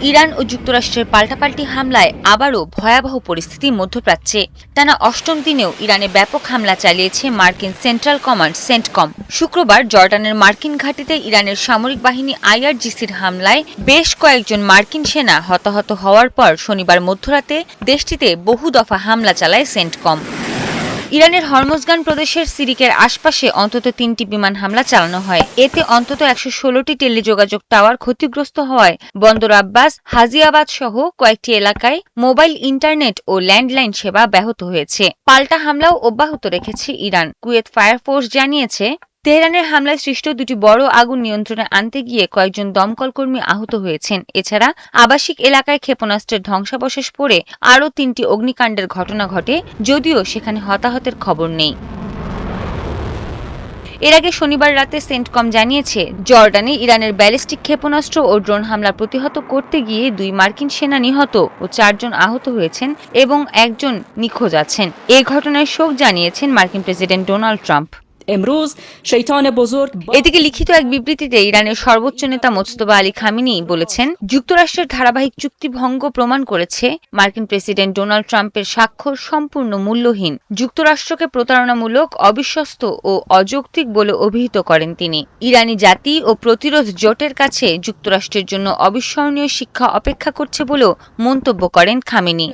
Iran ও যুক্তরাষ্ট্রের পাল্টাপাল্টি হামলায় আবারও ভয়াবহ পরিস্থিতি মধ্যপ্রাচ্যে। টানা অষ্টম দিনেও ইরানে ব্যাপক হামলা চালিয়েছে মার্কিন সেন্ট্রাল কমান্ড সেন্টকম। শুক্রবার জর্ডানের মার্কিন ঘাঁটিতে ইরানের সামরিক বাহিনী আইআরজিসির হামলায় বেশ কয়েকজন মার্কিন সেনা হতাহত হওয়ার পর শনিবার মধ্যরাতে দেশটিতে বহু দফা হামলা চালায় সেন্টকম। ইরানের হরমোজগান প্রদেশের সিরিকের আশপাশে অন্তত ৩টি বিমান হামলা চালানো হয়। এতে অন্তত ১১৬টি টেলিযোগাযোগ টাওয়ার ক্ষতিগ্রস্ত হওয়ায় বন্দর আব্বাস, হাজিয়াবাদ সহ কয়েকটি এলাকায় মোবাইল ইন্টারনেট ও ল্যান্ডলাইন সেবা ব্যাহত হয়েছে। পাল্টা হামলাও অব্যাহত রেখেছে ইরান। কুয়েত ফায়ার ফোর্স জানিয়েছে, তেহরানের হামলায় সৃষ্ট দুটি বড় আগুন নিয়ন্ত্রণে আনতে গিয়ে কয়েকজন দমকল কর্মী আহত হয়েছেন। এছাড়া আবাসিক এলাকায় ক্ষেপণাস্ত্রের ধ্বংসাবশেষ পড়ে আরও ৩টি অগ্নিকাণ্ডের ঘটনা ঘটে, যদিও সেখানে হতাহতের খবর নেই। এর আগে শনিবার রাতে সেন্টকম জানিয়েছে, জর্ডানে ইরানের ব্যালিস্টিক ক্ষেপণাস্ত্র ও ড্রোন হামলা প্রতিহত করতে গিয়ে ২ মার্কিন সেনা নিহত ও ৪ জন আহত হয়েছেন এবং একজন নিখোঁজ আছেন। এ ঘটনায় শোক জানিয়েছেন মার্কিন প্রেসিডেন্ট ডোনাল্ড ট্রাম্প। এদিকে লিখিত এক বিবৃতিতে ইরানের সর্বোচ্চ নেতা মোজতবা আলী খামেনি বলেছেন, যুক্তরাষ্ট্রের ধারাবাহিক চুক্তি ভঙ্গ প্রমাণ করেছে মার্কিন প্রেসিডেন্ট ডোনাল্ড ট্রাম্পের স্বাক্ষর সম্পূর্ণ মূল্যহীন। যুক্তরাষ্ট্রকে প্রতারণামূলক, অবিশ্বস্ত ও অযৌক্তিক বলে অভিহিত করেন তিনি। ইরানি জাতি ও প্রতিরোধ জোটের কাছে যুক্তরাষ্ট্রের জন্য অবিস্মরণীয় শিক্ষা অপেক্ষা করছে বলেও মন্তব্য করেন খামেনি।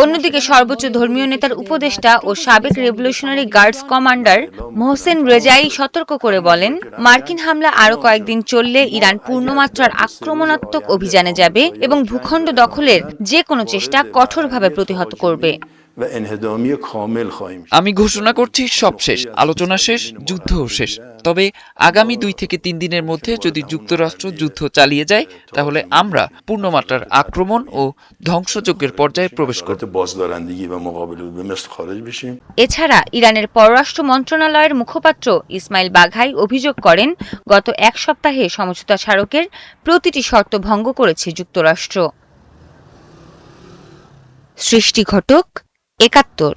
অন্যদিকে সর্বোচ্চ ধর্মীয় নেতার উপদেষ্টা ও সাবেক রেভলিউশনারি গার্ডস কমান্ডার মোহসেন রেজাই সতর্ক করে বলেন, মার্কিন হামলা আরও কয়েকদিন চললে ইরান পূর্ণমাত্রার আক্রমণাত্মক অভিযানে যাবে এবং ভূখণ্ড দখলের যে কোনো চেষ্টা কঠোরভাবে প্রতিহত করবে। আমি ঘোষণা করছি, সব শেষ, আলোচনা শেষ, যুদ্ধও শেষ। তবে আগামী ২ থেকে ৩ দিনের মধ্যে যদি যুক্তরাষ্ট্র যুদ্ধ চালিয়ে যায়, তাহলে আমরা পূর্ণমাত্রার আক্রমণ ও ধ্বংসযজ্ঞের পর্যায়ে প্রবেশ করব। এছাড়া ইরানের পররাষ্ট্র মন্ত্রণালয়ের মুখপাত্র ইসমাইল বাঘাই অভিযোগ করেন, গত এক সপ্তাহে সমঝোতা স্মারকের প্রতিটি শর্ত ভঙ্গ করেছে যুক্তরাষ্ট্র। সৃষ্টি ঘটক, ৭১।